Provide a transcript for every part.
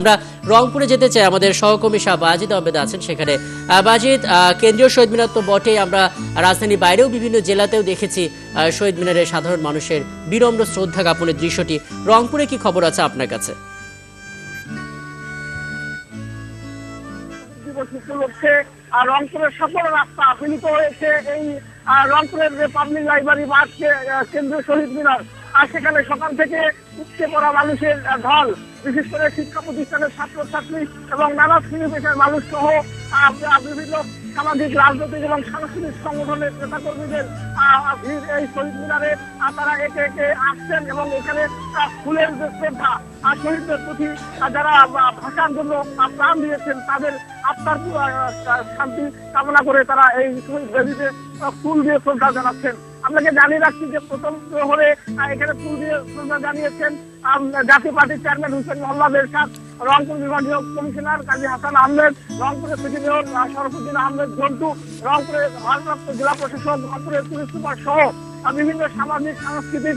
আমরা রংপুরে যেতে চাই, আমাদের সহকর্মী শাহ বাজিদ আহমেদ আছেন সেখানে। বাজিদ, কেন্দ্রীয় শহীদ মিনার তো বটেই, আমরা রাজধানীর বাইরেও বিভিন্ন জেলাতেও দেখেছি শহীদ মিনারে সাধারণ মানুষের বিনম্র শ্রদ্ধা জ্ঞাপনের দৃশ্যটি। রংপুরে কি খবর আছে আপনার কাছে? রংপুরের সকল রাস্তা মিলিত হয়েছে এই রংপুরের যে পাবলিক লাইব্রেরি মাঠ কেন্দ্রীয় শহীদ মিনার, আর সেখানে সকাল থেকে উপচে পড়া মানুষের ঢল, বিশেষ করে শিক্ষা প্রতিষ্ঠানের ছাত্রছাত্রী এবং নানা শ্রেণী পেশার মানুষ সহ বিভিন্ন সামাজিক, রাজনৈতিক এবং সাংস্কৃতিক সংগঠনের নেতাকর্মীদের ভিড় এই শহীদ মিনারে। তারা একে একে আসছেন এবং এখানে ফুলের যে শ্রদ্ধা আর শহীদদের প্রতি যারা ভাষার জন্য প্রাণ দিয়েছেন তাদের আত্মার শান্তি কামনা করে তারা এই শহীদ বেদিতে ফুল দিয়ে শ্রদ্ধা জানাচ্ছেন। আপনাকে জানিয়ে রাখছি যে প্রথম প্রহরে এখানে ফুল দিয়ে শ্রদ্ধা জানিয়েছেন জাতীয় পার্টির চেয়ারম্যান হুসেন মোহাম্মদ এরশাদ, রংপুর বিভাগীয় কমিশনার কাজী হাসান আহমেদ, রংপুরের সিটি মেয়র শরফুদ্দিন আহমেদ ঝন্টু, রংপুরের ভারপ্রাপ্ত জেলা প্রশাসক, রংপুরের পুলিশ সুপার সহ বিভিন্ন সামাজিক, সাংস্কৃতিক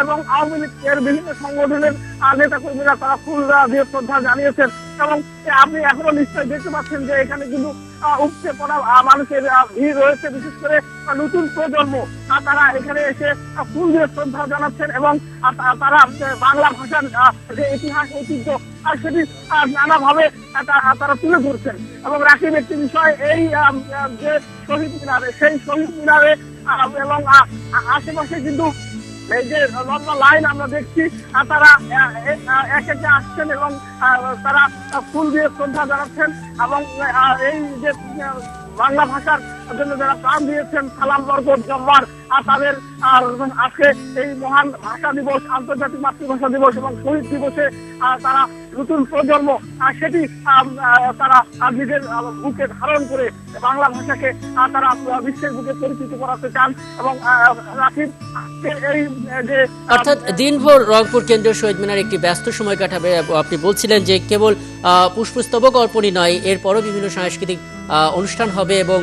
এবং আওয়ামী লীগের বিভিন্ন সংগঠনের নেতা কর্মীরা তারা ফুল দিয়ে শ্রদ্ধা জানিয়েছেন। এবং আপনি এখনো নিশ্চয়ই দেখতে পাচ্ছেন যে এখানে কিন্তু উপচে পড়া মানুষের ভিড় রয়েছে, বিশেষ করে নতুন প্রজন্ম তারা এখানে এসে ফুল দিয়ে শ্রদ্ধা জানাচ্ছেন এবং তারা বাংলা ভাষার যে ইতিহাস, ঐতিহ্য আর সেটি নানাভাবে তারা তুলে ধরছেন। এবং রাকিব, একটি বিষয়, এই যে শহীদ মিনারে, সেই শহীদ মিনারে এবং আশেপাশে কিন্তু এই যে লম্বা লাইন আমরা দেখছি, তারা এক একে আসছেন এবং তারা ফুল দিয়ে শ্রদ্ধা জানাচ্ছেন এবং এই যে বাংলা ভাষার জন্য যারা প্রাণ দিয়েছেন, সালাম, বরকত, জব্বার, আর তাদের আজকে এই মহান ভাষা দিবস, আন্তর্জাতিক মাতৃভাষা দিবস এবং শহীদ দিবসে তারা নতুন প্রজন্ম সেটি তারা নিজের বুকে ধারণ করে বাংলা ভাষাকে তারা বিশ্বের বুকে পরিচিত করাতে চান। এবং রাকিব, এই যে অর্থাৎ দিনভর রংপুর কেন্দ্রীয় শহীদ মিনার একটি ব্যস্ত সময় কাটাবে। আপনি বলছিলেন যে কেবল পুষ্পস্তবক অর্পণই নয়, এরপরও বিভিন্ন সাংস্কৃতিক অনুষ্ঠান হবে এবং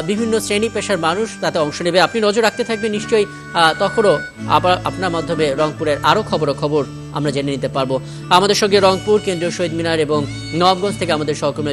বিভিন্ন শ্রেণী পেশার মানুষ তাতে অংশ নেবে। আপনি নজর রাখতে থাকবেন নিশ্চয়ই, তখনও আবার আপনার মাধ্যমে রংপুরের আরও খবর আমরা জেনে নিতে পারবো। আমাদের সঙ্গে রংপুর কেন্দ্রীয় শহীদ মিনার এবং নবাবগঞ্জ থেকে আমাদের সহকর্মী